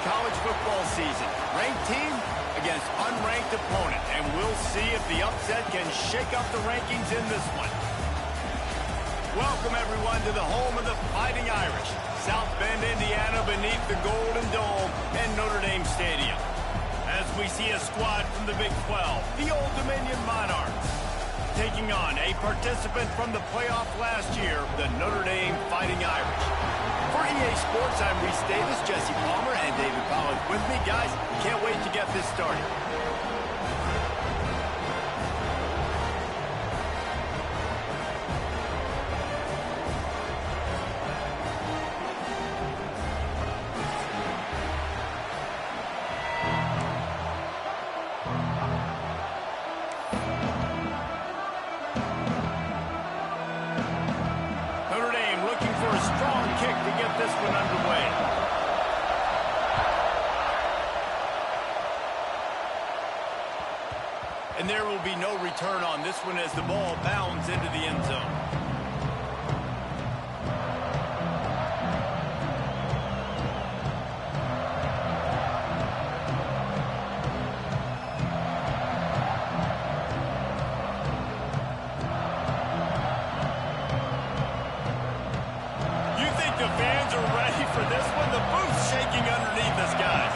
college football season. Ranked team against unranked opponent. And we'll see if the upset can shake up the rankings in this one. Welcome, everyone, to the home of the Fighting Irish. South Bend, Indiana, beneath the Golden Dome and Notre Dame Stadium. As we see a squad from the Big 12, the Old Dominion Monarchs, taking on a participant from the playoff last year, the Notre Dame Fighting Irish. For EA Sports, I'm Reese Davis, Jesse Palmer, and David Pollack with me. Guys, can't wait to get this started. And there will be no return on this one as the ball bounds into the end zone. You think the fans are ready for this one? The booth's shaking underneath us, guys.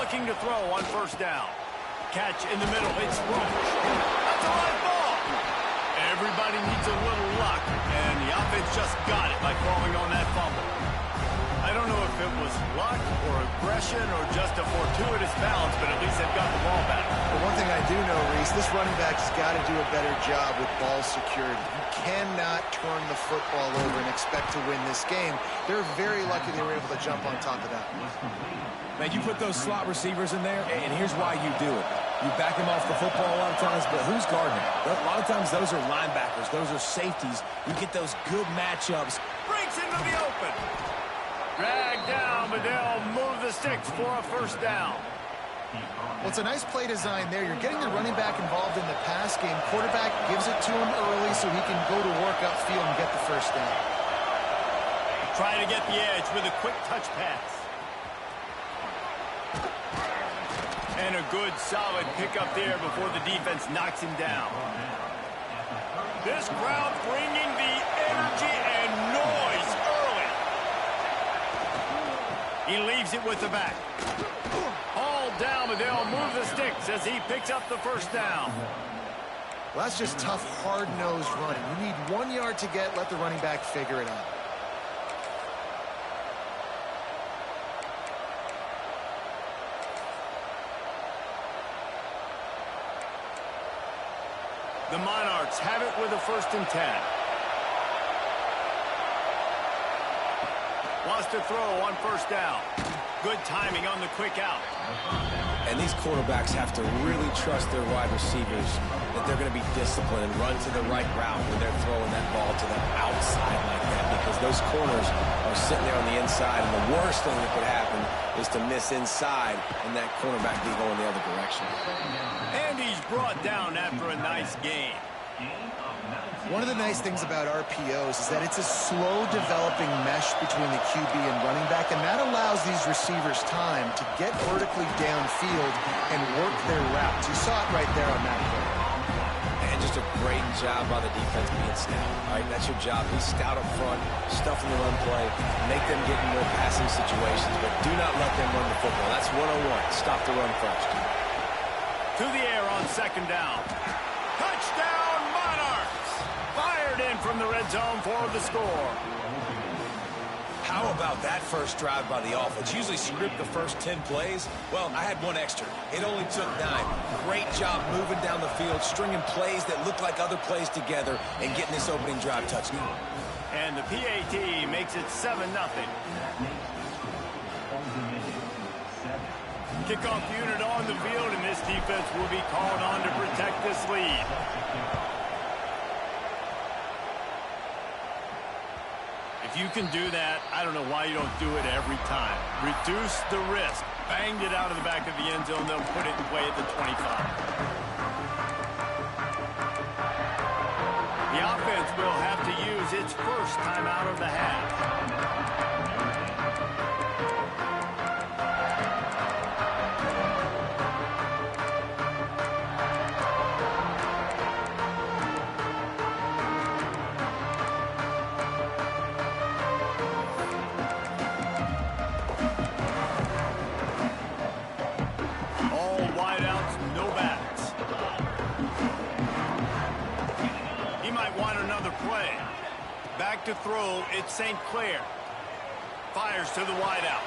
Looking to throw on first down. Catch in the middle, it's Roach. That's a live ball. Everybody needs a little luck, and the offense just got it by falling on that fumble. I don't know if it was luck or aggression or just a fortuitous bounce, but at least they've got the ball back. But one thing I do know, Reese, this running back's got to do a better job with ball security. You cannot turn the football over and expect to win this game. They're very lucky they were able to jump on top of that. Man, you put those slot receivers in there, and here's why you do it. You back him off the football a lot of times, but who's guarding him? A lot of times those are linebackers. Those are safeties. You get those good matchups. Breaks into the open. Dragged down, but they'll move the sticks for a first down. Well, it's a nice play design there. You're getting the running back involved in the pass game. Quarterback gives it to him early so he can go to work upfield and get the first down. Trying to get the edge with a quick touch pass. And a good, solid pickup there before the defense knocks him down. This crowd bringing the energy and noise early. He leaves it with the back. All down, but they'll move the sticks as he picks up the first down. Well, that's just tough, hard-nosed running. You need 1 yard to get, let the running back figure it out. The Monarchs have it with a 1st and 10. Wants to throw on first down. Good timing on the quick out. And these quarterbacks have to really trust their wide receivers that they're going to be disciplined and run to the right route when they're throwing that ball to the outside like that, because those corners are sitting there on the inside, and the worst thing that could happen is to miss inside and that cornerback be going the other direction. And he's brought down after a nice game. One of the nice things about RPOs is that it's a slow-developing mesh between the QB and running back, and that allows these receivers time to get vertically downfield and work their routes. You saw it right there on that play. And just a great job by the defense being stout. All right, that's your job. Be stout up front, stuff in the run play, make them get in more passing situations, but do not let them run the football. That's 101. Stop the run first. To the air on 2nd down. Touchdown, Monarchs! Fired in from the red zone for the score. How about that first drive by the offense? Usually script the first 10 plays. Well, I had one extra. It only took 9. Great job moving down the field, stringing plays that look like other plays together, and getting this opening drive touchdown. And the PAT makes it 7-0. Kickoff unit on the field, and this defense will be called on to protect this lead. If you can do that, I don't know why you don't do it every time. Reduce the risk. Banged it out of the back of the end zone. They'll put it away at the 25. The offense will have to use its first timeout of the half. to throw, it's St. Clair. Fires to the wideout.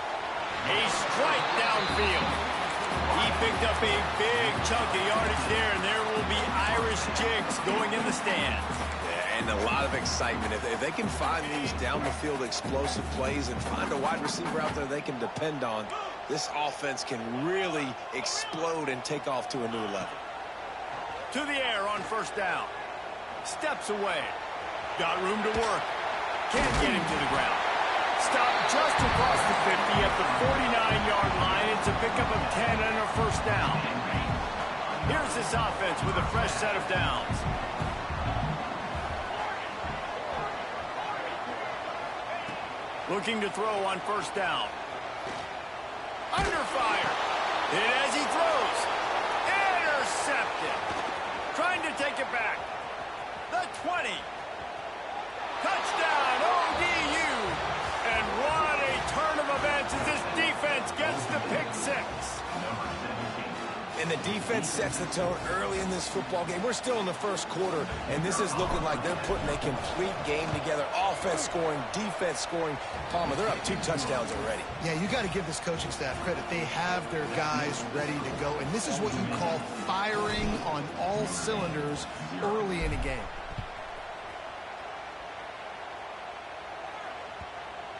A strike downfield. He picked up a big chunk of yardage there, and there will be Irish jigs going in the stands. Yeah, and a lot of excitement. If they can find these down-the-field explosive plays and find a wide receiver out there they can depend on, this offense can really explode and take off to a new level. To the air on first down. Steps away. Got room to work. Can't get him to the ground. Stopped just across the 50 at the 49-yard line. It's a pickup of 10 and a first down. Here's this offense with a fresh set of downs. Looking to throw on first down. Under fire. And as he throws, intercepted. Trying to take it back. The 20. Touchdown, ODU. And what a turn of events as this defense gets the pick six. And the defense sets the tone early in this football game. We're still in the first quarter, and this is looking like they're putting a complete game together. Offense scoring, defense scoring. Palmer, they're up 2 touchdowns already. Yeah, you got to give this coaching staff credit. They have their guys ready to go, and this is what you call firing on all cylinders early in a game.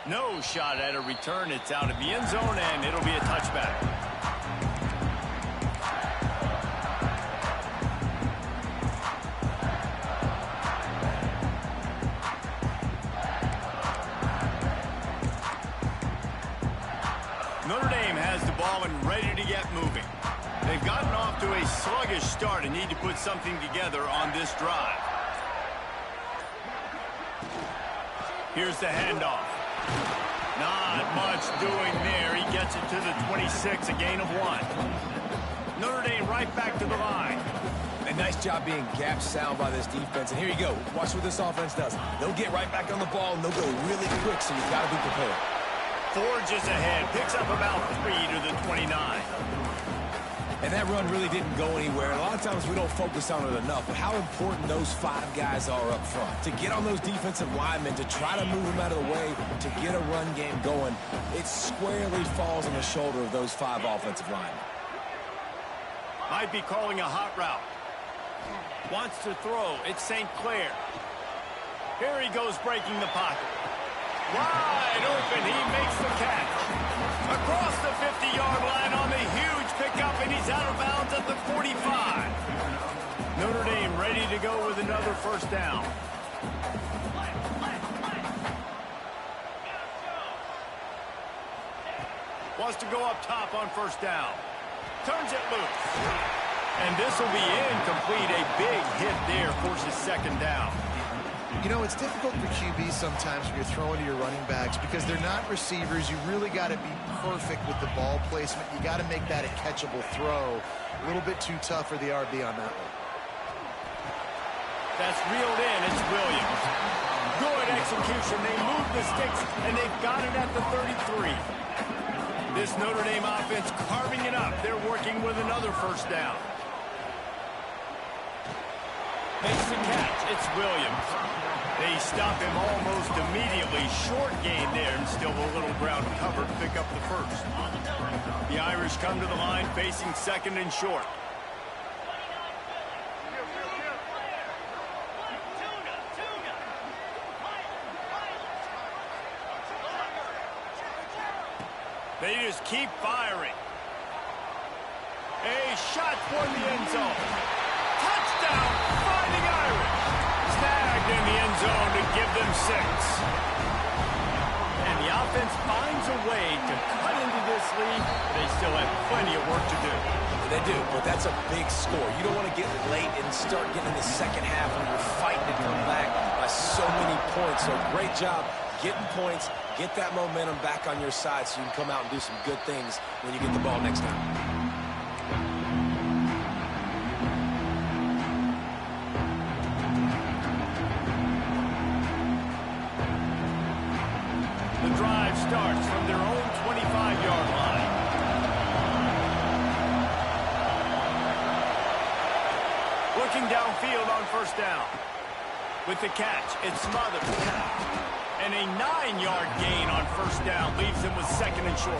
No shot at a return. It's out of the end zone, and it'll be a touchback. Notre Dame has the ball and ready to get moving. They've gotten off to a sluggish start and need to put something together on this drive. Here's the handoff. Not much doing there. He gets it to the 26, a gain of 1. Notre Dame right back to the line. A nice job being gap sound by this defense. And here you go. Watch what this offense does. They'll get right back on the ball, and they'll go really quick, so you've got to be prepared. Forges ahead. Picks up about 3 to the 29. And that run really didn't go anywhere. And a lot of times we don't focus on it enough, but how important those 5 guys are up front. To get on those defensive linemen, to try to move them out of the way, to get a run game going, it squarely falls on the shoulder of those 5 offensive linemen. Might be calling a hot route. Wants to throw. It's St. Clair. Here he goes breaking the pocket. Wide open. He makes the catch. Across the 50-yard line on the huge pickup, and he's out of bounds at the 45. Notre Dame ready to go with another first down. Wants to go up top on first down. Turns it loose. And this will be incomplete. A big hit there forces second down. You know, it's difficult for QB sometimes when you're throwing to your running backs because they're not receivers. You really got to be perfect with the ball placement. You got to make that a catchable throw. A little bit too tough for the RB on that one. That's reeled in. It's Williams. Good execution. They move the sticks, and they've got it at the 33. This Notre Dame offense carving it up. They're working with another first down. Makes the catch. It's Williams. They stop him almost immediately. Short gain there, and still a little ground cover to pick up the first. The Irish come to the line facing second and short. They just keep firing. A shot toward the end zone. Touchdown, Fighting Irish. Snagged in the end zone to give them 6. And the offense finds a way to cut into this lead. They still have plenty of work to do. They do, but that's a big score. You don't want to get late and start getting in the second half when you're fighting to come back by so many points. So great job getting points, get that momentum back on your side so you can come out and do some good things when you get the ball next time. The drive starts from their own 25-yard line. Looking downfield on first down. With the catch, it's smothered. And a 9-yard gain on first down leaves him with second and short.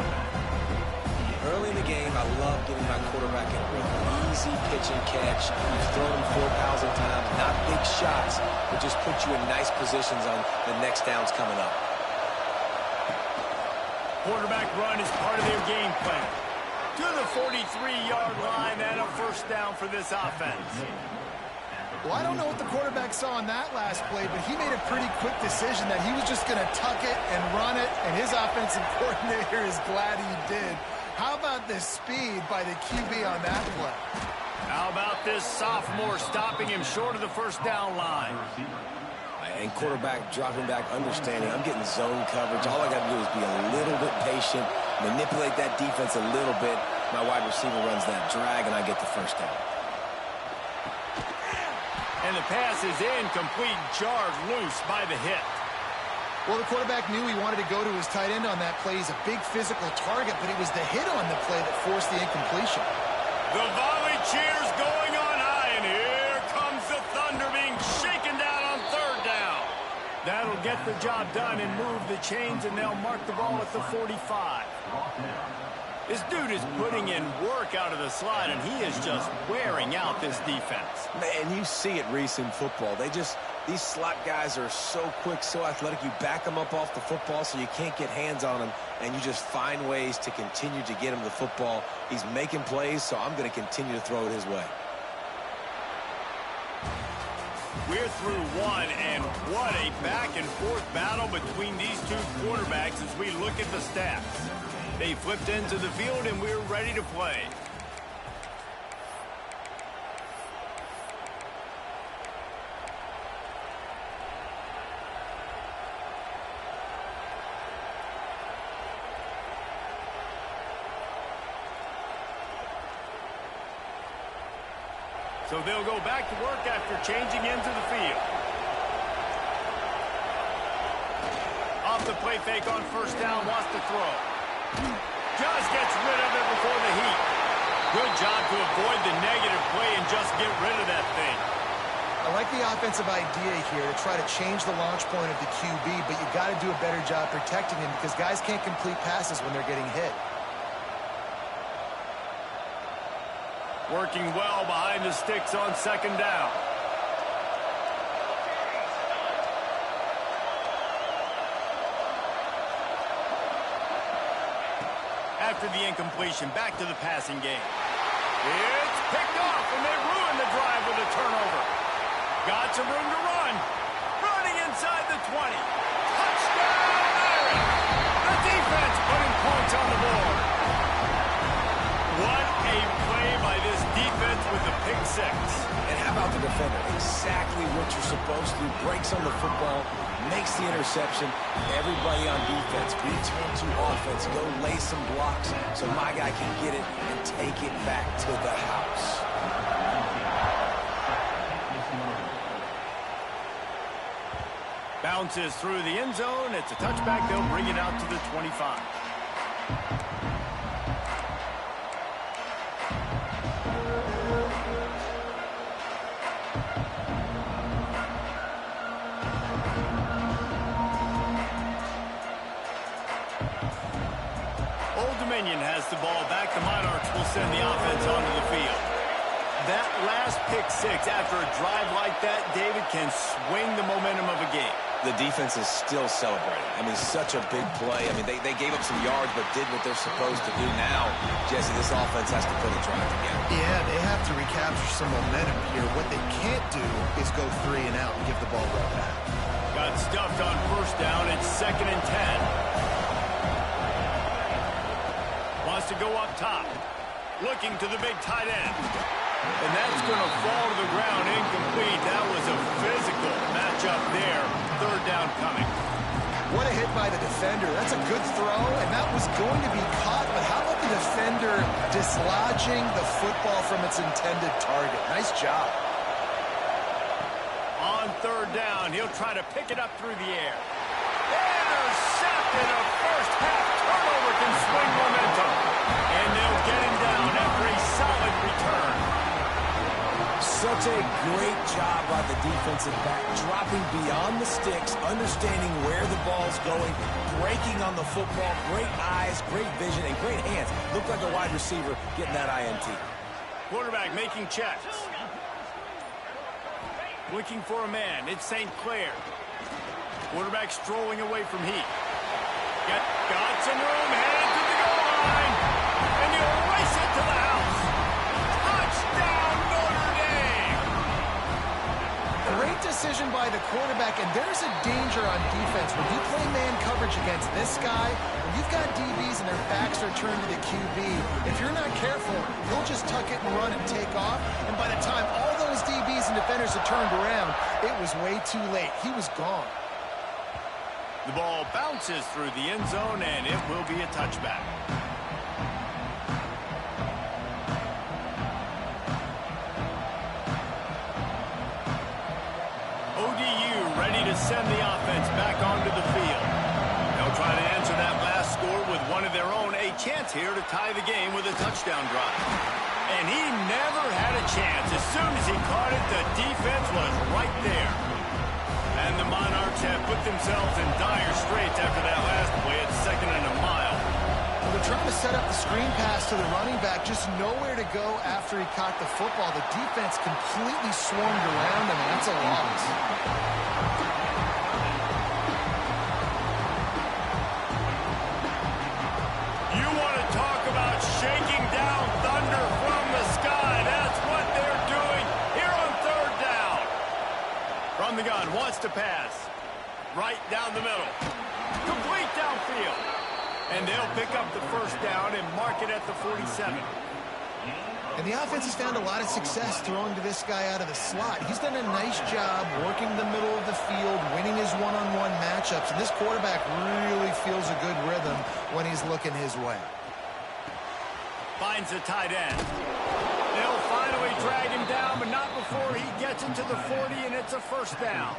Early in the game, I love getting my quarterback in a rhythm. Easy pitch and catch. You've thrown him 4,000 times. Not big shots, but just put you in nice positions on the next downs coming up. Quarterback run is part of their game plan. To the 43-yard line and a first down for this offense. Well, I don't know what the quarterback saw on that last play, but he made a pretty quick decision that he was just going to tuck it and run it, and his offensive coordinator is glad he did. How about the speed by the QB on that play? How about this sophomore stopping him short of the first down line? And quarterback dropping back, understanding I'm getting zone coverage. All I got to do is be a little bit patient, manipulate that defense a little bit. My wide receiver runs that drag, and I get the first down. And the pass is incomplete, jarred loose by the hit. Well, the quarterback knew he wanted to go to his tight end on that play. He's a big physical target, but it was the hit on the play that forced the incompletion. The volley cheers going on high, and here comes the Thunder being shaken down on third down. That'll get the job done and move the chains, and they'll mark the ball at the 45. This dude is putting in work out of the slot, and he is just wearing out this defense. Man, you see it, Reese, in football. These slot guys are so quick, so athletic. You back them up off the football so you can't get hands on them, and you just find ways to continue to get him the football. He's making plays, so I'm going to continue to throw it his way. We're through one, and what a back-and-forth battle between these two quarterbacks as we look at the stats. They flipped into the field, and we're ready to play. So they'll go back to work after changing into the field. Off the play fake on first down, wants to throw. Just gets rid of it before the heat. Good job to avoid the negative play and just get rid of that thing. I like the offensive idea here to try to change the launch point of the QB, but you got to do a better job protecting him because guys can't complete passes when they're getting hit. Working well behind the sticks on second down. After the incompletion, back to the passing game. It's picked off, and they ruin the drive with a turnover. Got some room to run. Running inside the 20. Touchdown, Irish! The defense putting points on the board. What a play by this defense with the pick six. And how about the defender? Exactly what you're supposed to. Breaks on the football, makes the interception. Everybody on defense, return to offense, go lay some blocks so my guy can get it and take it back to the house. Bounces through the end zone. It's a touchback. They'll bring it out to the 25. Old Dominion has the ball back. The Monarchs will send the offense onto the field. That last pick six after a drive like that, David, can swing the momentum of a game. The defense is still celebrating. I mean, such a big play. I mean, they gave up some yards but did what they're supposed to do. Now, Jesse, this offense has to put a drive together. Yeah, they have to recapture some momentum here. What they can't do is go 3 and out and give the ball right back. Got stuffed on first down. It's 2nd and 10. Wants to go up top. Looking to the big tight end. And that's going to fall to the ground incomplete. That was a physical matchup there. 3rd down coming. What a hit by the defender. That's a good throw, and that was going to be caught. But how about the defender dislodging the football from its intended target? Nice job. On 3rd down, he'll try to pick it up through the air. Intercepted. A first-half turnover can swing momentum. And they'll get him down after a solid return. Such Such a great job by the defensive back, dropping beyond the sticks, understanding where the ball's going, breaking on the football, great eyes, great vision, and great hands. Looked like a wide receiver getting that INT. Quarterback making checks. Looking for a man. It's St. Clair. Quarterback strolling away from heat. Got some room. Headed to the goal line. And he'll race it to the house. Touchdown, Notre Dame. Great decision by the quarterback, and there's a danger on defense. When you play man coverage against this guy, when you've got DBs and their backs are turned to the QB, if you're not careful, he'll just tuck it and run and take off. And by the time all those DBs and defenders had turned around, it was way too late. He was gone. The ball bounces through the end zone, and it will be a touchback. ODU ready to send the offense back onto the field. They'll try to answer that last score with one of their own. A chance here to tie the game with a touchdown drive. And he never had a chance. As soon as he caught it, the defense was right there. And the Monarchs have put themselves in dire straits after that last play at 2nd and a mile. Well, they're trying to set up the screen pass to the running back, just nowhere to go after he caught the football. The defense completely swarmed around him, and that's a loss. You want to talk about shaking down thunder from the sky. That's what they're doing here on 3rd down. From the gun, wants to pass. Right down the middle. Complete downfield. And they'll pick up the 1st down and mark it at the 47. And the offense has found a lot of success throwing to this guy out of the slot. He's done a nice job working the middle of the field, winning his one-on-one matchups, and this quarterback really feels a good rhythm when he's looking his way. Finds the tight end. They'll finally drag him down, but not before he gets into the 40, and it's a 1st down.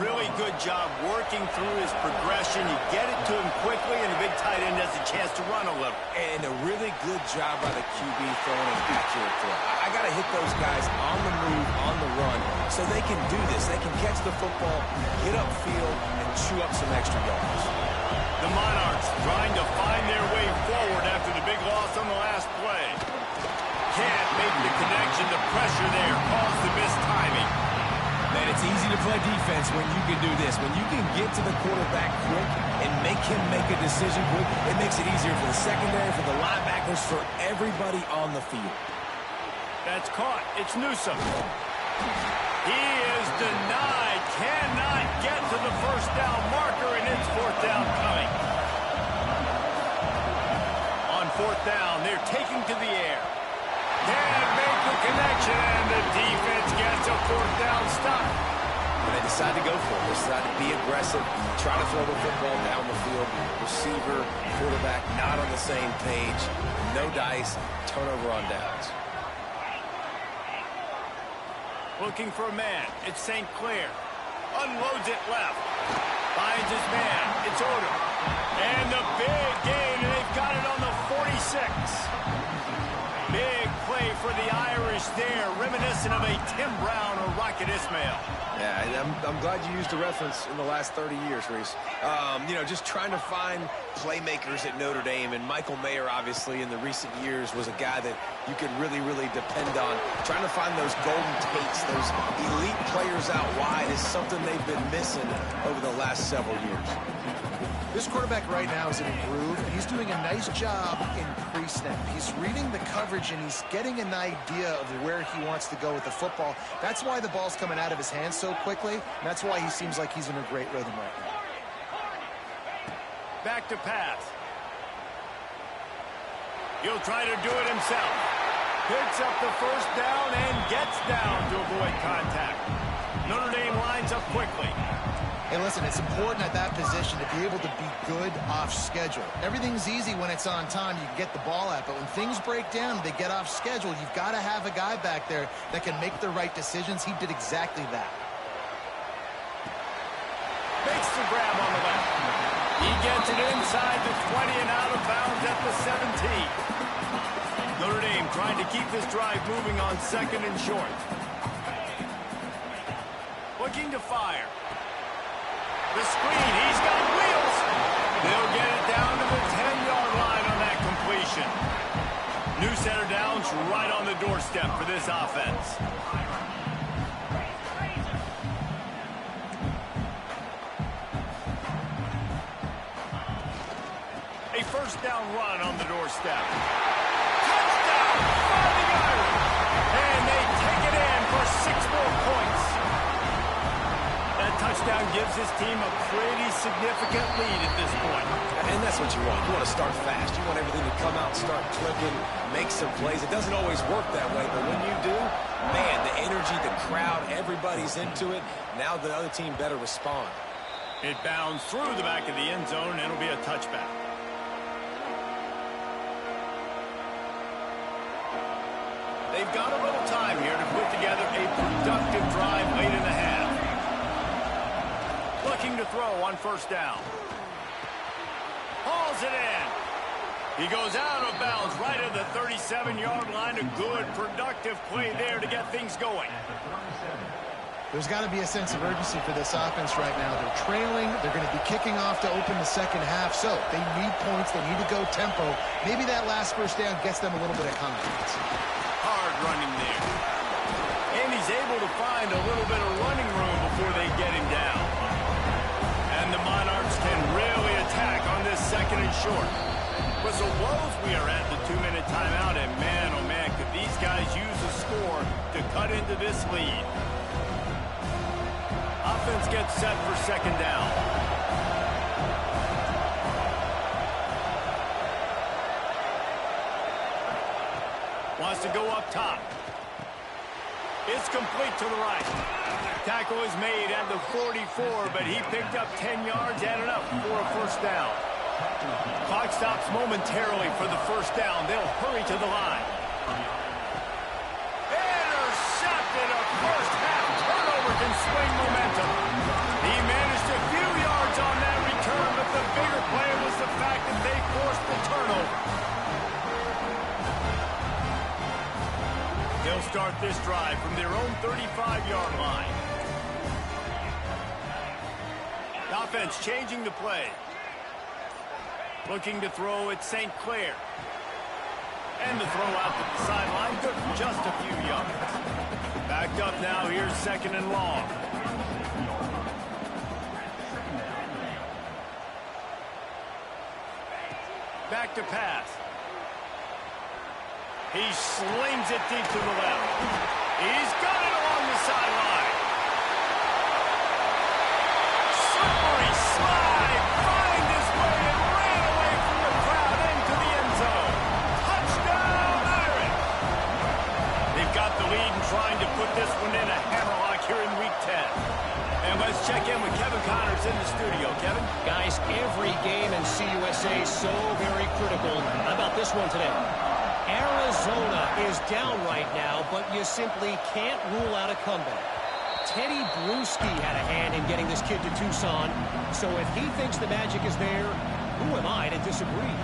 Really good job working through his progression. You get it to him quickly, and the big tight end has a chance to run a little. And a really good job by the QB throwing an accurate throw. I got to hit those guys on the move, on the run, so they can do this. They can catch the football, get upfield, and chew up some extra yards. The Monarchs trying to find their way forward after the big loss on the last play. Can't make the connection. The pressure there caused the missed timing. Man, it's easy to play defense when you can do this. When you can get to the quarterback quick and make him make a decision quick, it makes it easier for the secondary, for the linebackers, for everybody on the field. That's caught. It's Newsome. He is denied. Cannot get to the 1st down marker, and it's 4th down coming. On 4th down, they're taking to the air. Can't make the connection, and the defense gets a 4th down stop. And they decide to go for it. They decide to be aggressive, try to throw the football down the field. Receiver, quarterback, not on the same page. No dice, turnover on downs. Looking for a man. It's St. Clair. Unloads it left. Finds his man. It's Odom. And the big gain, and they've got it on the 46. Big play for the Irish there, reminiscent of a Tim Brown or Rocket Ismail. Yeah, I'm glad you used the reference in the last 30 years, Reese. You know, just trying to find playmakers at Notre Dame, and Michael Mayer, obviously, in the recent years, was a guy that you could really, really depend on. Trying to find those golden tates, those elite players out wide is something they've been missing over the last several years. This quarterback right now is in a groove, and he's doing a nice job in pre-snap. He's reading the coverage, and he's getting an idea of where he wants to go with the football. That's why the ball's coming out of his hands so quickly, and that's why he seems like he's in a great rhythm right now. Back to pass. He'll try to do it himself. Picks up the 1st down and gets down to avoid contact. Notre Dame lines up quickly. Hey, listen, it's important at that position to be able to be good off schedule. Everything's easy when it's on time. You can get the ball out. But when things break down, they get off schedule. You've got to have a guy back there that can make the right decisions. He did exactly that. Makes the grab on the left. He gets it inside the 20 and out of bounds at the 17. Notre Dame trying to keep this drive moving on 2nd and short. Looking to fire. The screen, he's got wheels. They'll get it down to the 10-yard line on that completion. New center downs right on the doorstep for this offense. A first down run on the doorstep. Touchdown! Fighting Irish! And they take it in for 6 more points. That touchdown gives his team a pretty significant lead at this point. And that's what you want. You want to start fast. You want everything to come out, start clicking, make some plays. It doesn't always work that way, but when you do, man, the energy, the crowd, everybody's into it. Now the other team better respond. It bounds through the back of the end zone, and it'll be a touchback. They've got a little time here to put together a productive drive late in the half. Looking to throw on first down. Hauls it in. He goes out of bounds right at the 37-yard line. A good, productive play there to get things going. There's got to be a sense of urgency for this offense right now. They're trailing. They're going to be kicking off to open the second half. So they need points. They need to go tempo. Maybe that last first down gets them a little bit of confidence. Hard running there. And he's able to find a little bit of running room before they get him down. And the Monarchs can really attack on this 2nd and short. Whistle blows, we are at the 2-minute timeout, and man, oh man, could these guys use a score to cut into this lead. Offense gets set for 2nd down. Wants to go up top. It's complete to the right. Tackle is made at the 44, but he picked up 10 yards and enough for a first down. Clock stops momentarily for the first down. They'll hurry to the line. Intercepted. A first half turnover can swing momentum. He managed a few yards on that return, but the bigger play was the fact that they forced the turnover. They'll start this drive from their own 35-yard line. The offense changing the play. Looking to throw at St. Clair. And the throw out to the sideline, good for just a few yards. Backed up now, here's 2nd and long. Back to pass. He slings it deep to the left. He's got it along the sideline. Slippery slide. Find his way and ran away from the crowd into the end zone. Touchdown, Irish. They've got the lead and trying to put this one in a hammerlock here in Week 10. And let's check in with Kevin Connors in the studio. Kevin? Guys, every game in CUSA is so very critical. How about this one today? Arizona is down right now, but you simply can't rule out a comeback. Teddy Bruschi had a hand in getting this kid to Tucson, so if he thinks the magic is there, who am I to disagree?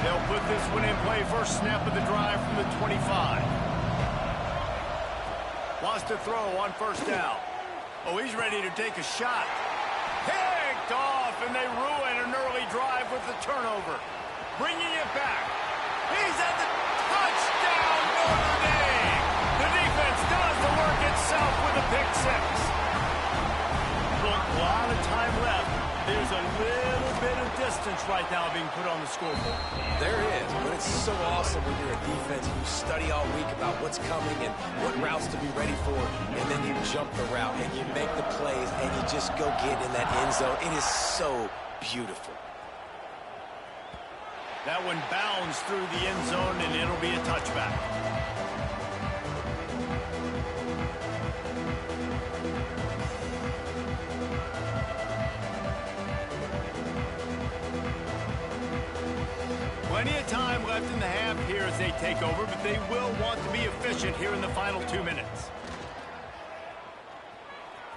They'll put this one in play. First snap of the drive from the 25. Wants to throw on first down. Oh, he's ready to take a shot. Picked off, and they ruin an early drive with the turnover. Bringing it back. He's at the touchdown, Notre Dame. The defense does the work itself with a pick six. A lot of time left. There's a little bit of distance right now being put on the scoreboard. There is, but it's so awesome when you're a defense and you study all week about what's coming and what routes to be ready for, and then you jump the route and you make the plays and you just go get in that end zone. It is so beautiful. That one bounds through the end zone, and it'll be a touchback. Plenty of time left in the half here as they take over, but they will want to be efficient here in the final 2 minutes.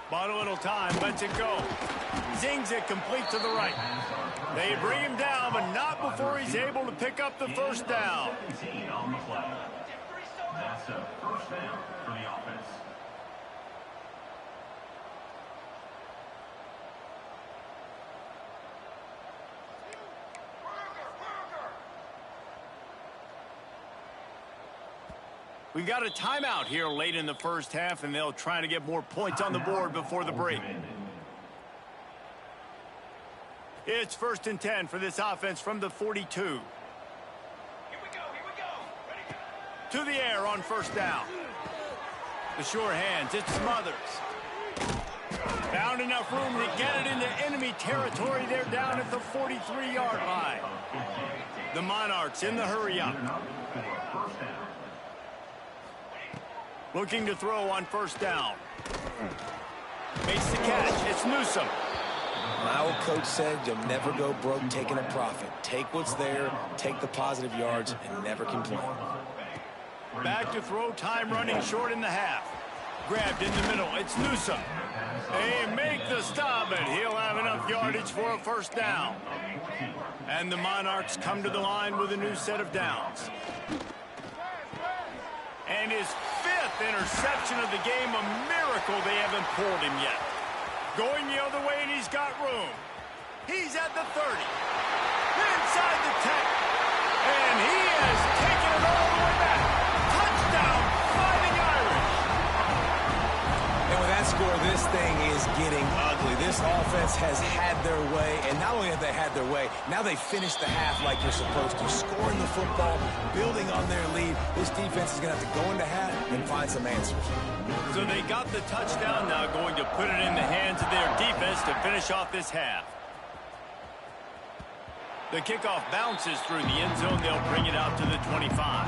Ball got a little time, lets it go. Zings it complete to the right. They bring him down, but not before he's able to pick up the first down. That's a first down for the offense. We've got a timeout here late in the first half, and they'll try to get more points on the board before the break. It's 1st and 10 for this offense from the 42. Here we go. Ready, go. To the air on first down. The sure hands, it smothers. Found enough room to get it into enemy territory. They're down at the 43-yard line. The Monarchs in the hurry-up. Looking to throw on first down. Makes the catch. It's Newsome. My old coach said you'll never go broke taking a profit. Take what's there, take the positive yards, and never complain. Back to throw, time running short in the half. Grabbed in the middle. It's Newsome. They make the stop, and he'll have enough yardage for a first down. And the Monarchs come to the line with a new set of downs. And his 5th interception of the game, a miracle they haven't pulled him yet. Going the other way, and he's got room. He's at the 30. Inside the 10. And he has taken it all the way back. Touchdown, Fighting Irish. And with that score, this thing is getting ugly. This offense has had their way, and not only have they had their way, now they finished the half like you're supposed to, scoring the football, building on their lead. This defense is going to have to go into half and find some answers. So they got the touchdown, now going to put it in the hands of their defense to finish off this half. The kickoff bounces through the end zone. They'll bring it out to the 25.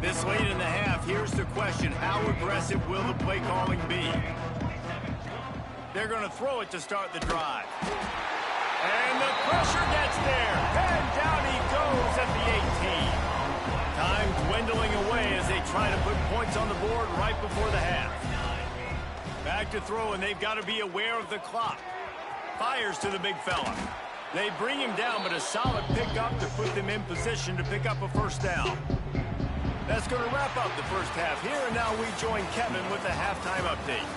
This late in the half, here's the question. How aggressive will the play calling be? They're going to throw it to start the drive. And the pressure gets there. And down he goes at the 18. Time dwindling away as they try to put points on the board right before the half. Back to throw, and they've got to be aware of the clock. Fires to the big fella. They bring him down, but a solid pickup to put them in position to pick up a first down. That's going to wrap up the first half here, and now we join Kevin with the halftime update.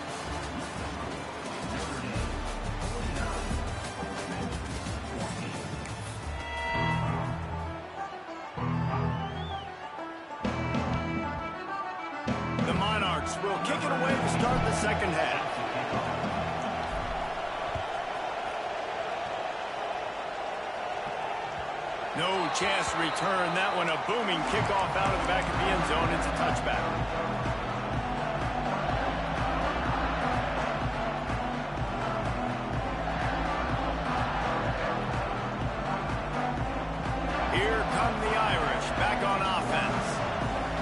The Monarchs will kick it away to start the second half. No chance to return that one. A booming kickoff out of the back of the end zone. It's a touchback. Here come the Irish back on offense.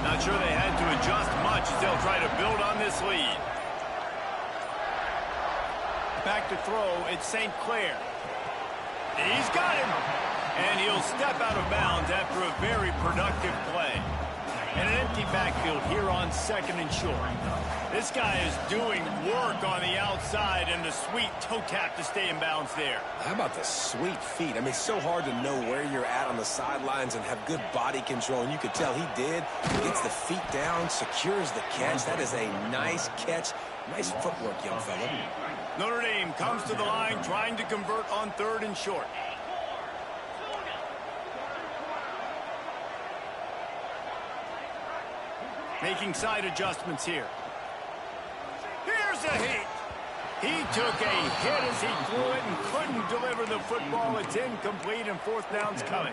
Not sure they had to adjust much as they'll try to build on this lead. Back to throw. It's St. Clair. He's got him. And he'll step out of bounds after a very productive play. And an empty backfield here on 2nd and short. This guy is doing work on the outside, and the sweet toe tap to stay in bounds there. How about the sweet feet? I mean, it's so hard to know where you're at on the sidelines and have good body control, and you could tell he did. He gets the feet down, secures the catch. That is a nice catch. Nice footwork, young fella. Notre Dame comes to the line trying to convert on 3rd and short. Making side adjustments here. Here's a hit. He took a hit as he threw it and couldn't deliver the football. It's incomplete, and 4th down's coming.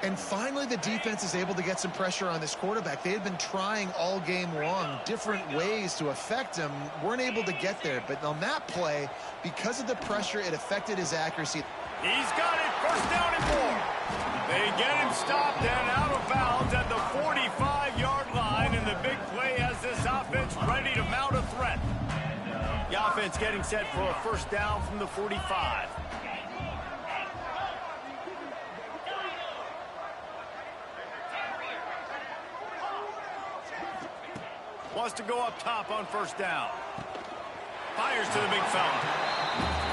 And finally, the defense is able to get some pressure on this quarterback. They had been trying all game long different ways to affect him. Weren't able to get there. But on that play, because of the pressure, it affected his accuracy. He's got it. 1st down and more. They get him stopped and out of bounds at the 45-yard line, and the big play has this offense ready to mount a threat. The offense getting set for a 1st down from the 45. Wants to go up top on first down. Fires to the big fella.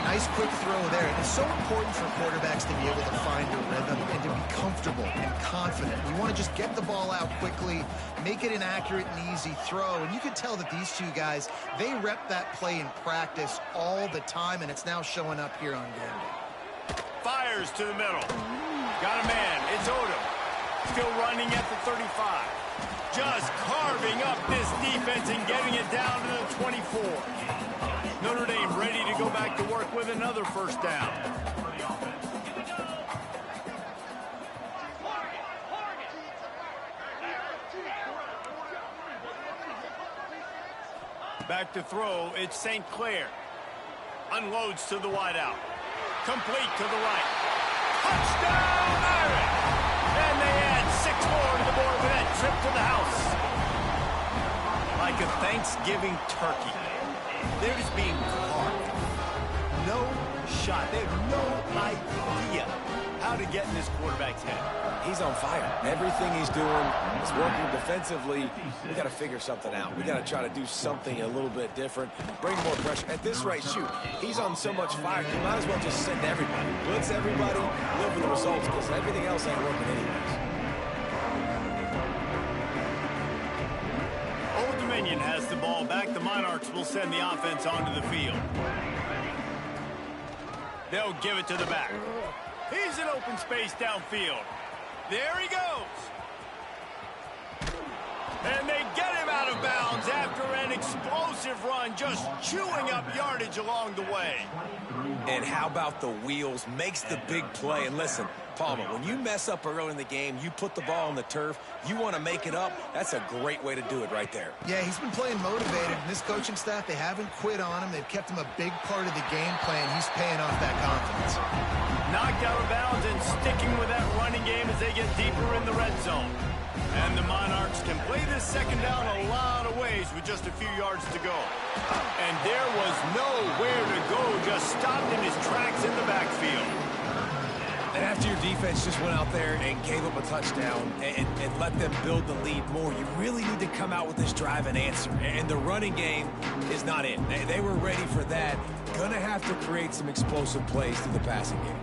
Nice quick throw there. It's so important for quarterbacks to be able to find a rhythm and to be comfortable and confident. You want to just get the ball out quickly, make it an accurate and easy throw. And you can tell that these two guys, they rep that play in practice all the time, and it's now showing up here on game day. Fires to the middle. Got a man. It's Odom. Still running at the 35. Just carving up this defense and getting it down to the 24. Notre Dame ready to go back to work with another first down. Back to throw, it's St. Clair. Unloads to the wideout. Complete to the right. Touchdown, Irish! And they add 6 more to the board with that trip to the house. Like a Thanksgiving turkey. They're just being carved. No shot. They have no idea how to get in this quarterback's head. He's on fire. Everything he's doing is working defensively. We got to figure something out. We got to try to do something a little bit different. Bring more pressure. At this rate, shoot, he's on so much fire, you might as well just send everybody. Blitz everybody, live with the results, because everything else ain't working anyways. Old Dominion has the ball back. The Monarchs will send the offense onto the field. They'll give it to the back. He's in open space downfield. There he goes. And they get him out of bounds after an explosive run, just chewing up yardage along the way. And how about the wheels? Makes the big play. And listen, Palmer, when you mess up early in the game, you put the ball on the turf, you want to make it up, that's a great way to do it right there. Yeah, he's been playing motivated, and this coaching staff, they haven't quit on him. They've kept him a big part of the game plan. He's paying off that confidence. Knocked out of bounds and sticking with that running game as they get deeper in the red zone. And the Monarchs can play this second down a lot of ways with just a few yards to go. And there was nowhere to go, just stopped in his tracks in the backfield. And after your defense just went out there and gave up a touchdown and let them build the lead more, you really need to come out with this drive and answer. And the running game is not in. They were ready for that. Gonna have to create some explosive plays through the passing game.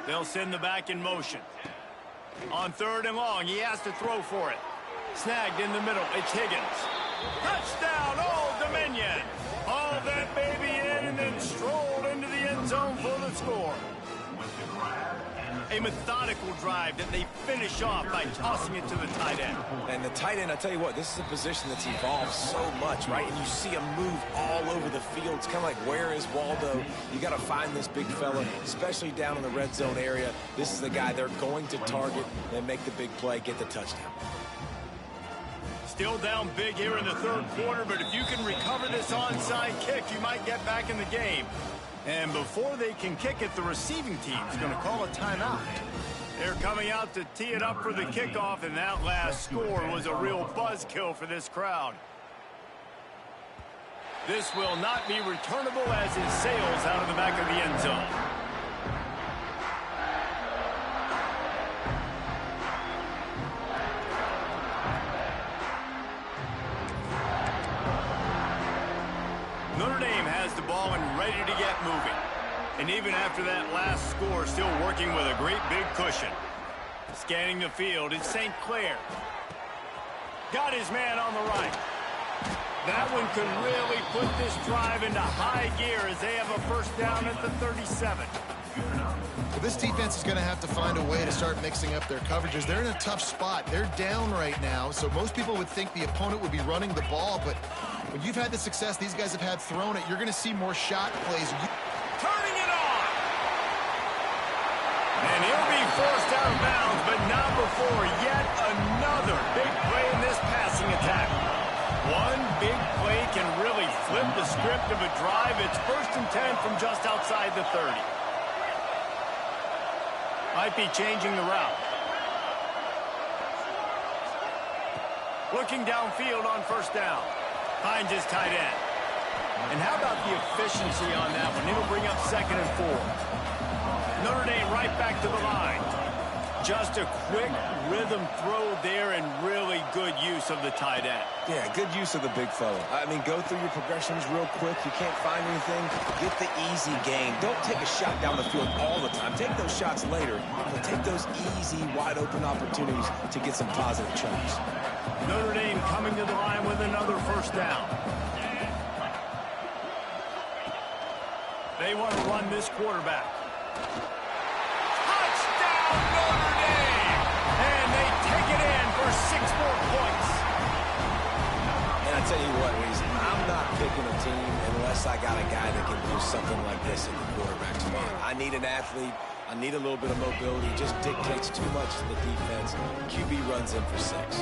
They'll send the back in motion. On 3rd and long, he has to throw for it. Snagged in the middle, it's Higgins. Touchdown, Old Dominion! Hauled that baby in and then strolled into the end zone for the score. A methodical drive that they finish off by tossing it to the tight end. And the tight end, I tell you what, this is a position that's evolved so much, right? And you see him move all over the field. It's kind of like, where is Waldo? You got to find this big fella, especially down in the red zone area. This is the guy they're going to target and make the big play, get the touchdown. Still down big here in the 3rd quarter, but if you can recover this onside kick, you might get back in the game. And before they can kick it, the receiving team's going to call a timeout. They're coming out to tee it up for the kickoff, and that last score was a real buzzkill for this crowd. This will not be returnable as it sails out of the back of the end zone. Notre Dame has the ball and ready to get moving. And even after that last score, still working with a great big cushion. Scanning the field, it's St. Clair. Got his man on the right. That one could really put this drive into high gear as they have a first down at the 37. Well, this defense is going to have to find a way to start mixing up their coverages. They're in a tough spot. They're down right now, so most people would think the opponent would be running the ball, but when you've had the success these guys have had throwing it, you're going to see more shot plays. Turning it on! And he'll be forced out of bounds, but not before yet another big play in this passing attack. One big play can really flip the script of a drive. It's 1st and 10 from just outside the 30. Might be changing the route. Looking downfield on first down. Finds his tight end. And how about the efficiency on that one? It'll bring up 2nd and 4. Notre Dame right back to the line. Just a quick rhythm throw there and really good use of the tight end. Yeah, good use of the big fella. I mean, go through your progressions real quick. You can't find anything. Get the easy gain. Don't take a shot down the field all the time. Take those shots later, but take those easy, wide-open opportunities to get some positive chunks. Notre Dame coming to the line with another first down. They want to run this quarterback. Touchdown, Notre Dame! And they take it in for 6 more points. And I tell you what, Reese, I'm not picking a team unless I got a guy that can do something like this in the quarterback spot. I need an athlete. I need a little bit of mobility. Just dictates too much to the defense. QB runs in for 6.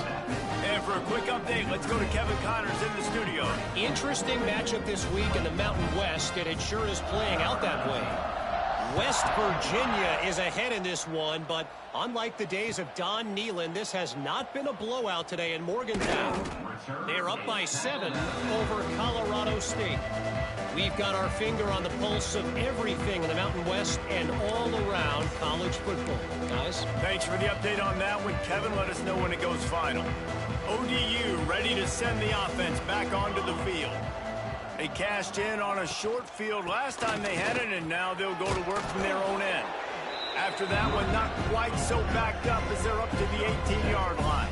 And for a quick update, let's go to Kevin Connors in the studio. Interesting matchup this week in the Mountain West, and it sure is playing out that way. West Virginia is ahead in this one, but unlike the days of Don Nehlen, this has not been a blowout today in Morgantown. They're up by 7 over Colorado State. We've got our finger on the pulse of everything in the Mountain West and all around college football. Guys? Thanks for the update on that one, Kevin. Let us know when it goes final. ODU ready to send the offense back onto the field. They cashed in on a short field last time they had it, and now they'll go to work from their own end. After that one, not quite so backed up as they're up to the 18-yard line.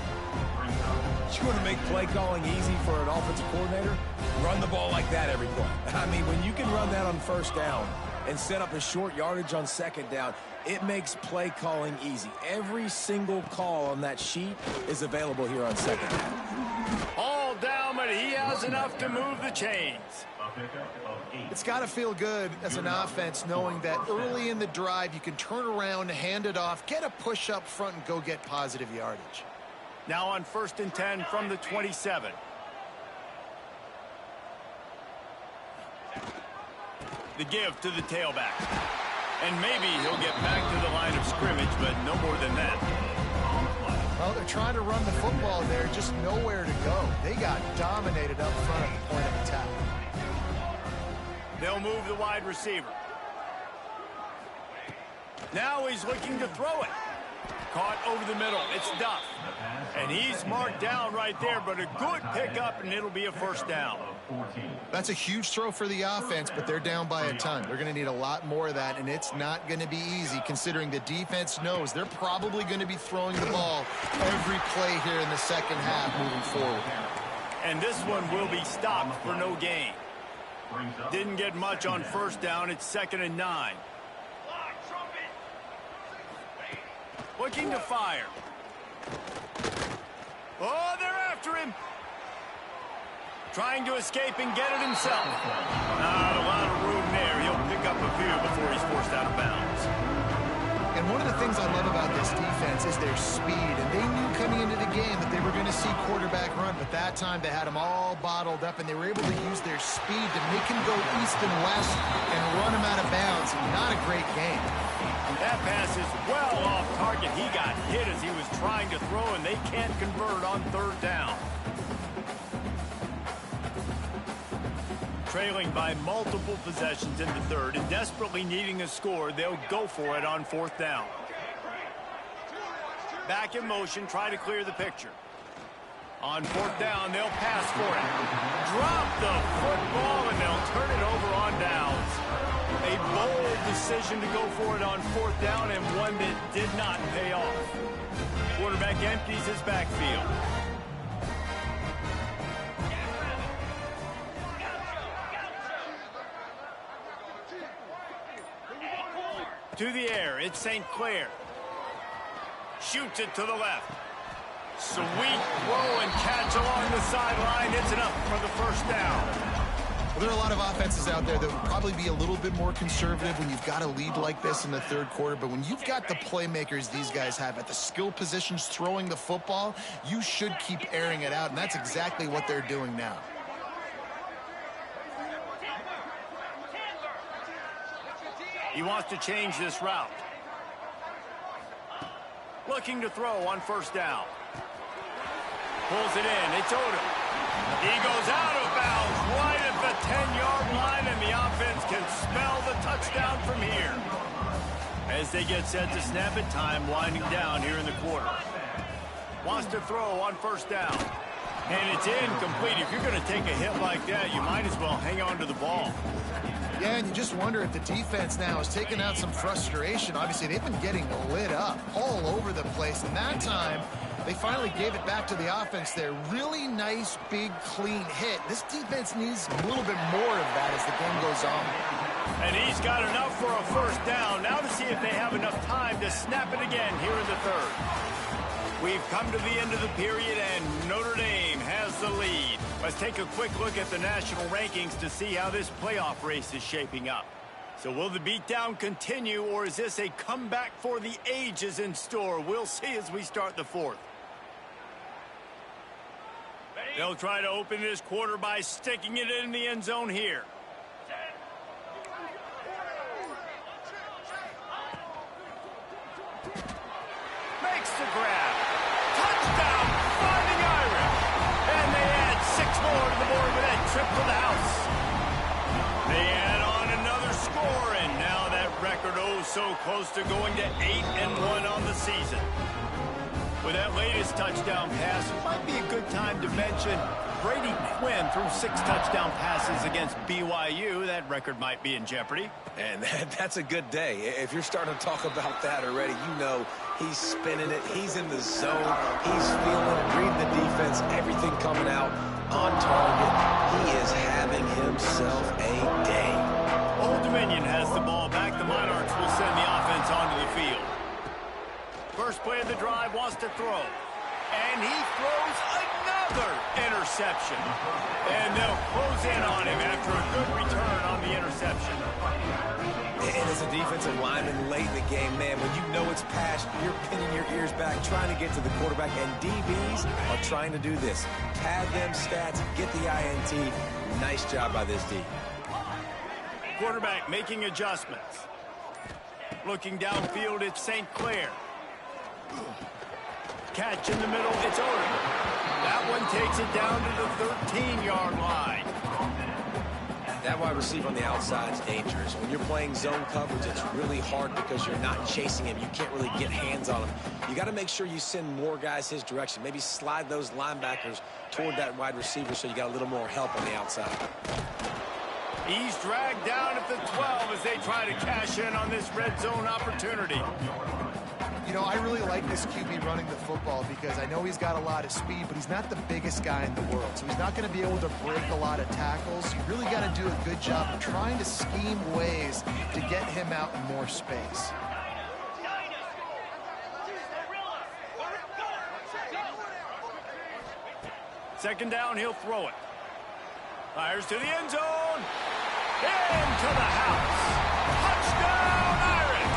You want to make play calling easy for an offensive coordinator? Run the ball like that every play. I mean, when you can run that on first down and set up a short yardage on second down, it makes play calling easy. Every single call on that sheet is available here on second down. All down, but he has enough to move the chains. It's got to feel good as an offense knowing that early in the drive you can turn around, hand it off, get a push up front, and go get positive yardage. Now on 1st and 10 from the 27. The give to the tailback. And maybe he'll get back to the line of scrimmage, but no more than that. Well, they're trying to run the football there, just nowhere to go. They got dominated up front at the point of attack. They'll move the wide receiver. Now he's looking to throw it. Caught over the middle. It's Duff. And he's marked down right there, but a good pickup, and it'll be a first down. That's a huge throw for the offense, but they're down by a ton. They're going to need a lot more of that, and it's not going to be easy considering the defense knows they're probably going to be throwing the ball every play here in the second half moving forward. And this one will be stopped for no gain. Didn't get much on first down. It's 2nd and 9. Looking to fire. Oh, they're after him. Trying to escape and get it himself. Not a lot of room there. He'll pick up a few before he's forced out of bounds. And one of the things I love about this defense is their speed. And they knew coming into the game that they were going to see quarterback run. But that time they had them all bottled up, and they were able to use their speed to make him go east and west and run him out of bounds. Not a great game. That pass is well off target. He got hit as he was trying to throw, and they can't convert on 3rd down. Trailing by multiple possessions in the 3rd and desperately needing a score, they'll go for it on 4th down. Back in motion, try to clear the picture. On 4th down, they'll pass for it. Drop the football, and they'll turn it over on downs. A bold decision to go for it on 4th down, and one that did not pay off. Quarterback empties his backfield. To the air, it's St. Clair. Shoots it to the left. Sweet throw and catch along the sideline. It's enough for the first down. Well, there are a lot of offenses out there that would probably be a little bit more conservative when you've got a lead like this in the 3rd quarter. But when you've got the playmakers these guys have at the skill positions throwing the football, you should keep airing it out. And that's exactly what they're doing now. He wants to change this route. Looking to throw on 1st down. Pulls it in. It's Odom. He goes out of bounds right at the 10-yard line, and the offense can smell the touchdown from here. As they get set to snap it, time winding down here in the quarter. Wants to throw on first down. And it's incomplete. If you're going to take a hit like that, you might as well hang on to the ball. Yeah, and you just wonder if the defense now is taking out some frustration. Obviously, they've been getting lit up all over the place. And that time, they finally gave it back to the offense there. Really nice, big, clean hit. This defense needs a little bit more of that as the game goes on. And he's got enough for a first down. Now to see if they have enough time to snap it again here in the third. We've come to the end of the period, and Notre Dame has the lead. Let's take a quick look at the national rankings to see how this playoff race is shaping up. So will the beatdown continue, or is this a comeback for the ages in store? We'll see as we start the fourth. They'll try to open this quarter by sticking it in the end zone here. Makes the grab. Touchdown, Fighting Irish. And they add 6 more to the board with that trip to the house. They add on another score, and now that record so close to going to 8-1 on the season. With that latest touchdown pass, it might be a good time to mention Brady Quinn threw 6 touchdown passes against BYU. That record might be in jeopardy. And that's a good day. If you're starting to talk about that already, you know he's spinning it. He's in the zone. He's feeling it, reading the defense, everything coming out on target. He is having himself a day. Old Dominion has the ball back. The Monarchs will send the offense onto the field. First play of the drive, wants to throw. And he throws another interception. And they'll close in on him after a good return on the interception. And as a defensive lineman late in the game, man, when you know it's passed, you're pinning your ears back, trying to get to the quarterback. And DBs are trying to do this. Pad them stats, get the INT. Nice job by this D. Quarterback making adjustments. Looking downfield, it's St. Clair. Catch in the middle, it's over. That one takes it down to the 13-yard line. That wide receiver on the outside is dangerous. When you're playing zone coverage, it's really hard because you're not chasing him. You can't really get hands on him. You got to make sure you send more guys his direction. Maybe slide those linebackers toward that wide receiver so you got a little more help on the outside. He's dragged down at the 12 as they try to cash in on this red zone opportunity. You know, I really like this QB running the football because I know he's got a lot of speed, but he's not the biggest guy in the world. So he's not going to be able to break a lot of tackles. You really got to do a good job of trying to scheme ways to get him out in more space. Second down, he'll throw it. Fires to the end zone. Into the house. Touchdown, Irish.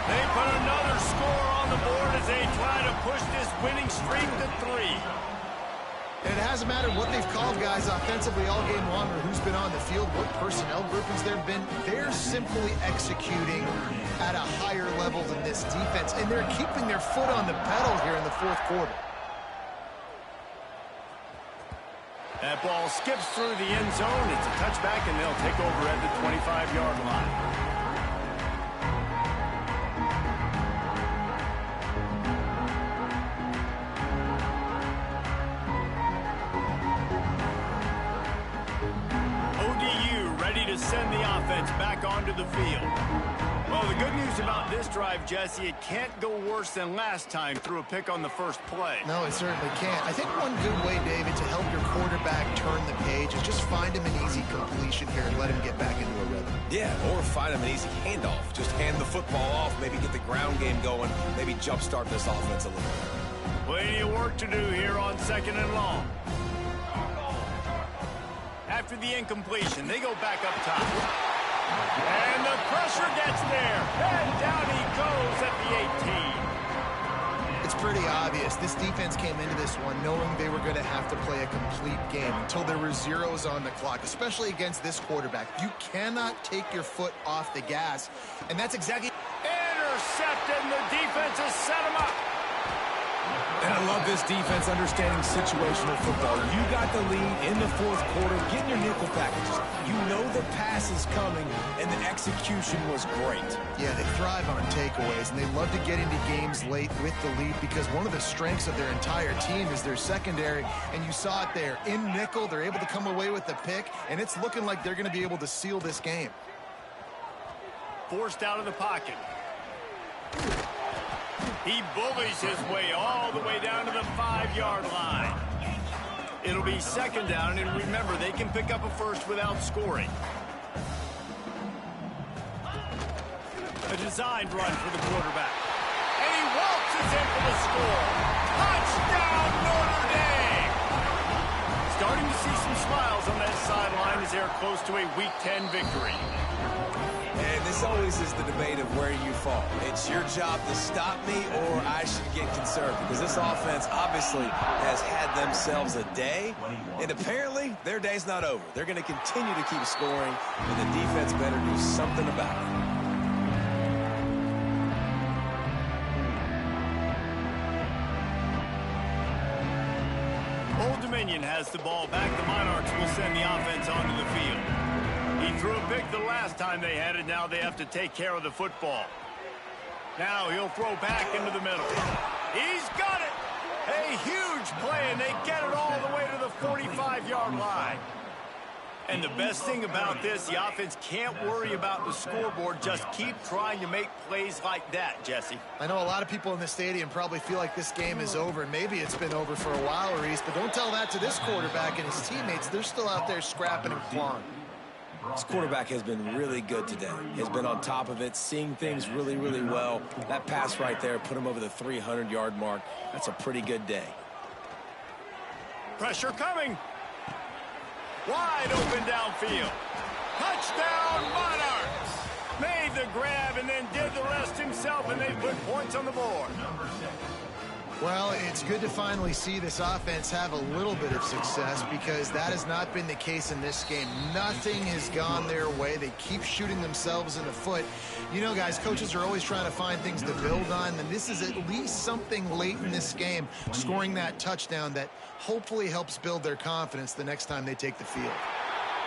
They put another score on the board as they try to push this winning streak to 3. And it hasn't mattered what they've called guys offensively all game long or who's been on the field, what personnel groupings there have been. They're simply executing at a higher level than this defense, and they're keeping their foot on the pedal here in the fourth quarter. That ball skips through the end zone. It's a touchback, and they'll take over at the 25-yard line. To send the offense back onto the field. Well, the good news about this drive, Jesse, it can't go worse than last time through a pick on the first play. No, it certainly can't. I think one good way, David, to help your quarterback turn the page is just find him an easy completion here and let him get back into a rhythm. Yeah, or find him an easy handoff. Just hand the football off, maybe get the ground game going, maybe jumpstart this offense a little bit. Plenty of work to do here on 2nd and long. After the incompletion, they go back up top. And the pressure gets there. And down he goes at the 18. It's pretty obvious. This defense came into this one knowing they were going to have to play a complete game until there were zeros on the clock, especially against this quarterback. You cannot take your foot off the gas, and that's exactly... Intercepted, and the defense has set him up. And I love this defense understanding situational football. You got the lead in the fourth quarter, getting your nickel packages. You know the pass is coming, and the execution was great. Yeah, they thrive on takeaways, and they love to get into games late with the lead because one of the strengths of their entire team is their secondary, and you saw it there. In nickel, they're able to come away with the pick, and it's looking like they're going to be able to seal this game. Forced out of the pocket. He bullies his way all the way down to the 5-yard line. It'll be second down, and remember, they can pick up a first without scoring. A designed run for the quarterback. And he waltzes in for the score. Touchdown, Notre Dame! Starting to see some smiles on that sideline as they're close to a Week 10 victory. And this always is the debate of where you fall. It's your job to stop me or I should get concerned because this offense obviously has had themselves a day, and apparently their day's not over. They're going to continue to keep scoring, and the defense better do something about it. Old Dominion has the ball back. The Monarchs will send the offense onto the field. He threw a pick the last time they had it. Now they have to take care of the football. Now he'll throw back into the middle. He's got it. A huge play, and they get it all the way to the 45-yard line. And the best thing about this, the offense can't worry about the scoreboard. Just keep trying to make plays like that, Jesse. I know a lot of people in the stadium probably feel like this game is over. Maybe it's been over for a while, Reese, but don't tell that to this quarterback and his teammates. They're still out there scrapping and clawing. This quarterback has been really good today. He's been on top of it, seeing things really, really well. That pass right there put him over the 300-yard mark. That's a pretty good day. Pressure coming. Wide open downfield. Touchdown, Monarchs. Made the grab and then did the rest himself, and they put points on the board. Well, it's good to finally see this offense have a little bit of success because that has not been the case in this game. Nothing has gone their way. They keep shooting themselves in the foot. You know, guys, coaches are always trying to find things to build on, and this is at least something late in this game, scoring that touchdown that hopefully helps build their confidence the next time they take the field.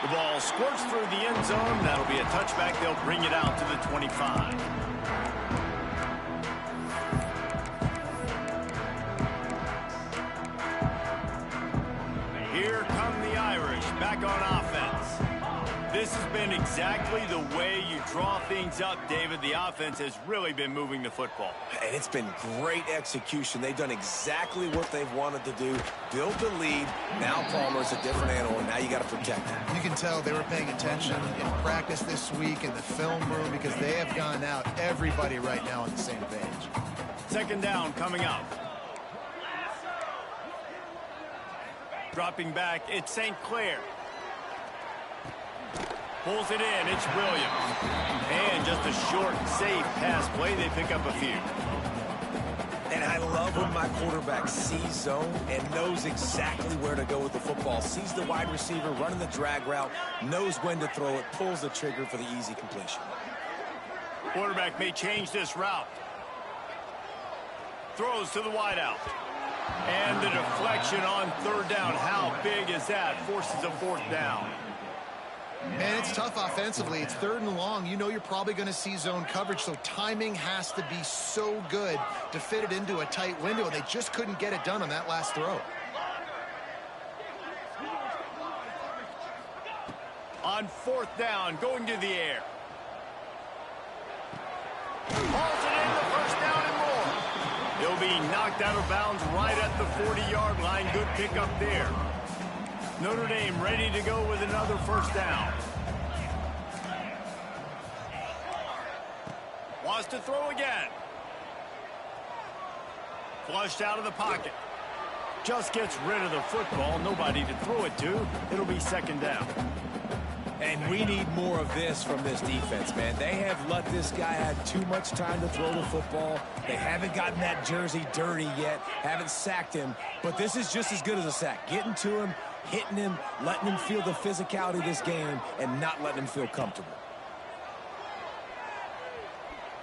The ball squirts through the end zone. That'll be a touchback. They'll bring it out to the 25. Here come the Irish back on offense. This has been exactly the way you draw things up, David. The offense has really been moving the football. And it's been great execution. They've done exactly what they've wanted to do. Build the lead. Now Palmer's a different animal, and now you got to protect him. You can tell they were paying attention in practice this week in the film room because they have gone out, everybody right now on the same page. Second down coming up. Dropping back, it's St. Clair. Pulls it in, it's Williams. And just a short, safe pass play, they pick up a few. And I love when my quarterback sees zone and knows exactly where to go with the football. Sees the wide receiver running the drag route, knows when to throw it, pulls the trigger for the easy completion. Quarterback may change this route. Throws to the wideout. And the deflection on third down. How big is that? Forces a fourth down. Man, it's tough offensively. It's third and long. You know you're probably going to see zone coverage, so timing has to be so good to fit it into a tight window, and they just couldn't get it done on that last throw. On fourth down, going to the air. Hauls it in the first down and more. He'll be knocked out of bounds right at the 40-yard line. Good pickup there. Notre Dame ready to go with another first down. Wants to throw again. Flushed out of the pocket. Just gets rid of the football. Nobody to throw it to. It'll be second down. And we need more of this from this defense, man. They have let this guy have too much time to throw the football. They haven't gotten that jersey dirty yet, haven't sacked him. But this is just as good as a sack. Getting to him, hitting him, letting him feel the physicality of this game, and not letting him feel comfortable.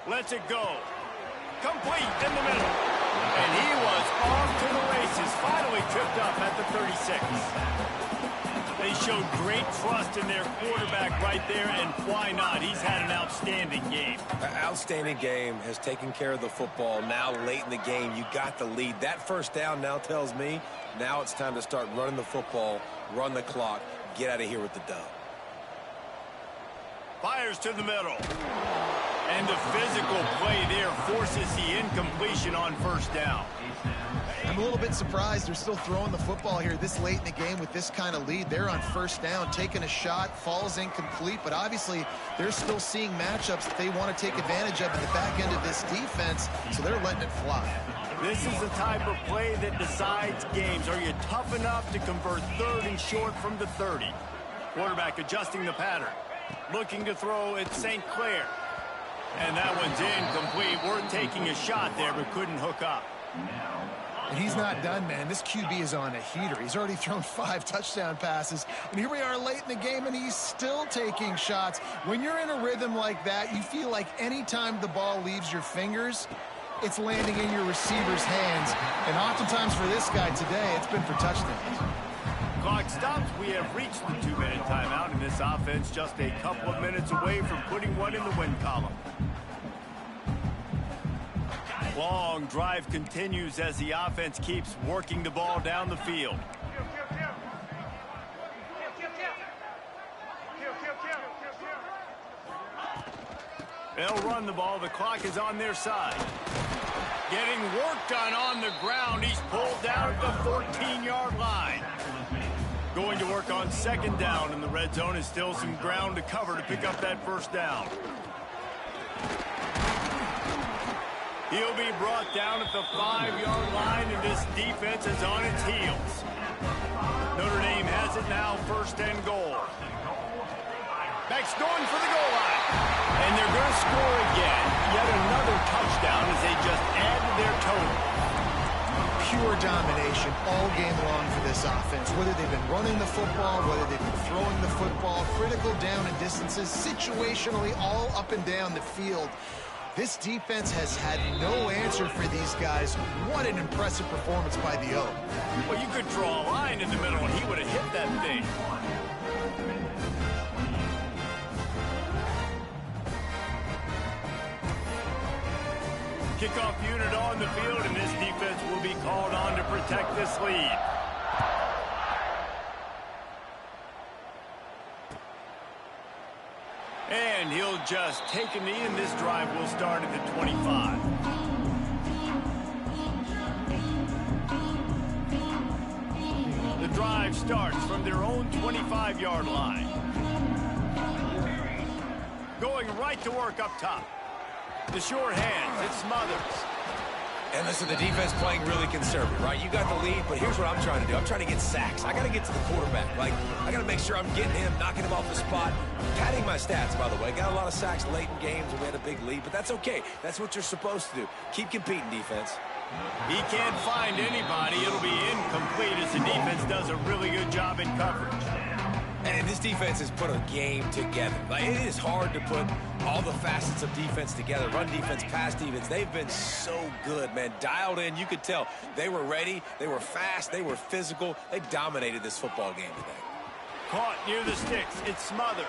Lets it go. Complete in the middle. And he was off to the races, finally tripped up at the 36. They showed great trust in their quarterback right there, and why not? He's had an outstanding game. An outstanding game, has taken care of the football. Now late in the game, you got the lead. That first down now tells me now it's time to start running the football, run the clock, get out of here with the dub. Fires to the middle. And the physical play there forces the incompletion on first down. I'm a little bit surprised they're still throwing the football here this late in the game with this kind of lead. They're on first down, taking a shot, falls incomplete, but obviously they're still seeing matchups that they want to take advantage of in the back end of this defense, so they're letting it fly. This is the type of play that decides games. Are you tough enough to convert third and short from the 30? Quarterback adjusting the pattern. Looking to throw at St. Clair. And that one's incomplete. We're taking a shot there, but couldn't hook up. And he's not done, man. This QB is on a heater. He's already thrown 5 touchdown passes. And here we are late in the game, and he's still taking shots. When you're in a rhythm like that, you feel like any time the ball leaves your fingers, it's landing in your receiver's hands. And oftentimes for this guy today, it's been for touchdowns. Clock stops. We have reached the 2-minute timeout, and this offense just a couple of minutes away from putting one in the win column. Long drive continues as the offense keeps working the ball down the field. They'll run the ball. The clock is on their side. Getting work done on the ground. He's pulled down at the 14-yard line. Going to work on second down, and the red zone is still some ground to cover to pick up that first down. He'll be brought down at the 5-yard line, and this defense is on its heels. Notre Dame has it now, first and goal. Beck's going for the goal line. And they're going to score again. Yet another touchdown as they just add to their total. Pure domination all game long for this offense. Whether they've been running the football, whether they've been throwing the football, critical down and distances, situationally all up and down the field. This defense has had no answer for these guys. What an impressive performance by the O. Well, you could draw a line in the middle and he would have hit that thing. Kickoff unit on the field, and this defense will be called on to protect this lead. And he'll just take a knee, and this drive will start at the 25. The drive starts from their own 25-yard line. Going right to work up top. The short hands, it smothers. And listen, the defense playing really conservative, right? You got the lead, but here's what I'm trying to do. I'm trying to get sacks. I got to get to the quarterback. Like, I got to make sure I'm getting him, knocking him off the spot. Padding my stats, by the way. Got a lot of sacks late in games when we had a big lead, but that's okay. That's what you're supposed to do. Keep competing, defense. He can't find anybody. It'll be incomplete as the defense does a really good job in coverage. And this defense has put a game together. Like, it is hard to put all the facets of defense together. Run defense, pass defense. They've been so good, man. Dialed in. You could tell they were ready. They were fast. They were physical. They dominated this football game today. Caught near the sticks. It smothers.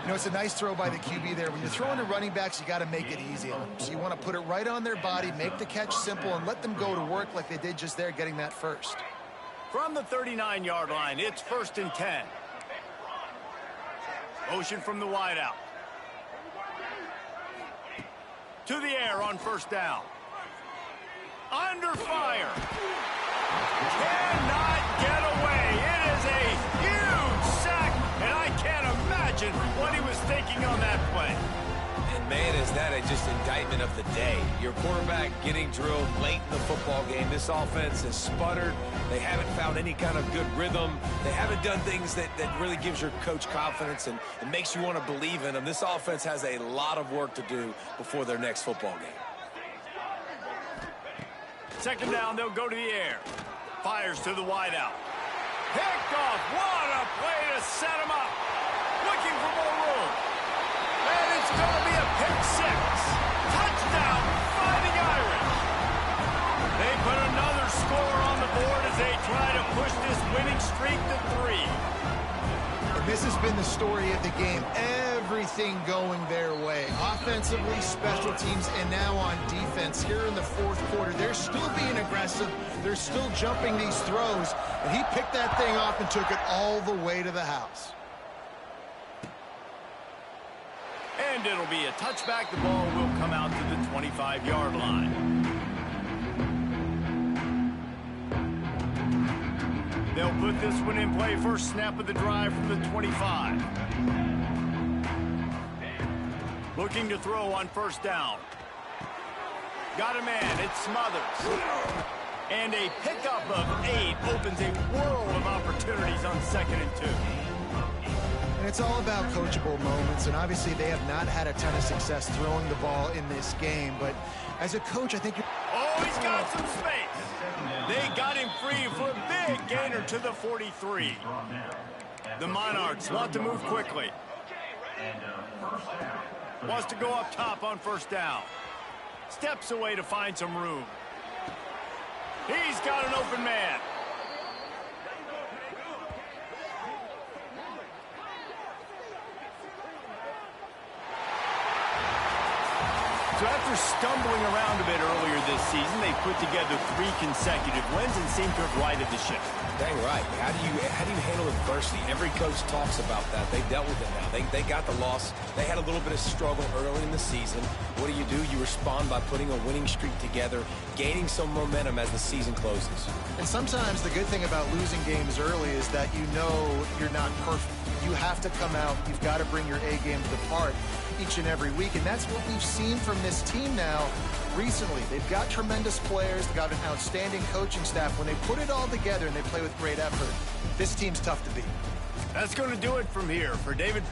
You know, it's a nice throw by the QB there. When you're throwing to running backs, you got to make it easy on them. So you want to put it right on their body, make the catch simple, and let them go to work like they did just there, getting that first. From the 39-yard line, it's first and 10. Motion from the wideout. To the air on first down. Under fire. Cannot get away. It is a huge sack, and I can't imagine what he was thinking on that play. And, man, is that just indictment of the day. Your quarterback getting drilled late in the football game. This offense has sputtered. They haven't found any kind of good rhythm. They haven't done things that really gives your coach confidence and makes you want to believe in them. This offense has a lot of work to do before their next football game. Second down, they'll go to the air. Fires to the wideout. Picked off. What a play to set him up. Looking for more room. And it's going to be a pick six. Touchdown, Fighting Irish. push this winning streak to 3. And this has been the story of the game. Everything going their way. Offensively, special teams, and now on defense. Here in the fourth quarter, they're still being aggressive. They're still jumping these throws. And he picked that thing off and took it all the way to the house. And it'll be a touchback. The ball will come out to the 25-yard line. They'll put this one in play. First snap of the drive from the 25. Looking to throw on first down. Got a man. It's Smothers. And a pickup of 8 opens a world of opportunities on 2nd and 2. And it's all about coachable moments, and obviously they have not had a ton of success throwing the ball in this game. But as a coach, I think you're... Oh, he's got some space. They got him free for a big gainer to the 43. The Monarchs want to move quickly. Wants to go up top on first down. Steps away to find some room. He's got an open man. So after stumbling around a bit earlier this season, they put together 3 consecutive wins and seem to have righted the ship. Dang right. How do you handle adversity? Every coach talks about that. They dealt with it now. They got the loss. They had a little bit of struggle early in the season. What do? You respond by putting a winning streak together, gaining some momentum as the season closes. And sometimes the good thing about losing games early is that you know you're not perfect. You have to come out. You've got to bring your A game to the part each and every week. And that's what we've seen from this team now recently. They've got tremendous players. They've got an outstanding coaching staff. When they put it all together and they play with great effort, this team's tough to beat. That's going to do it from here. For David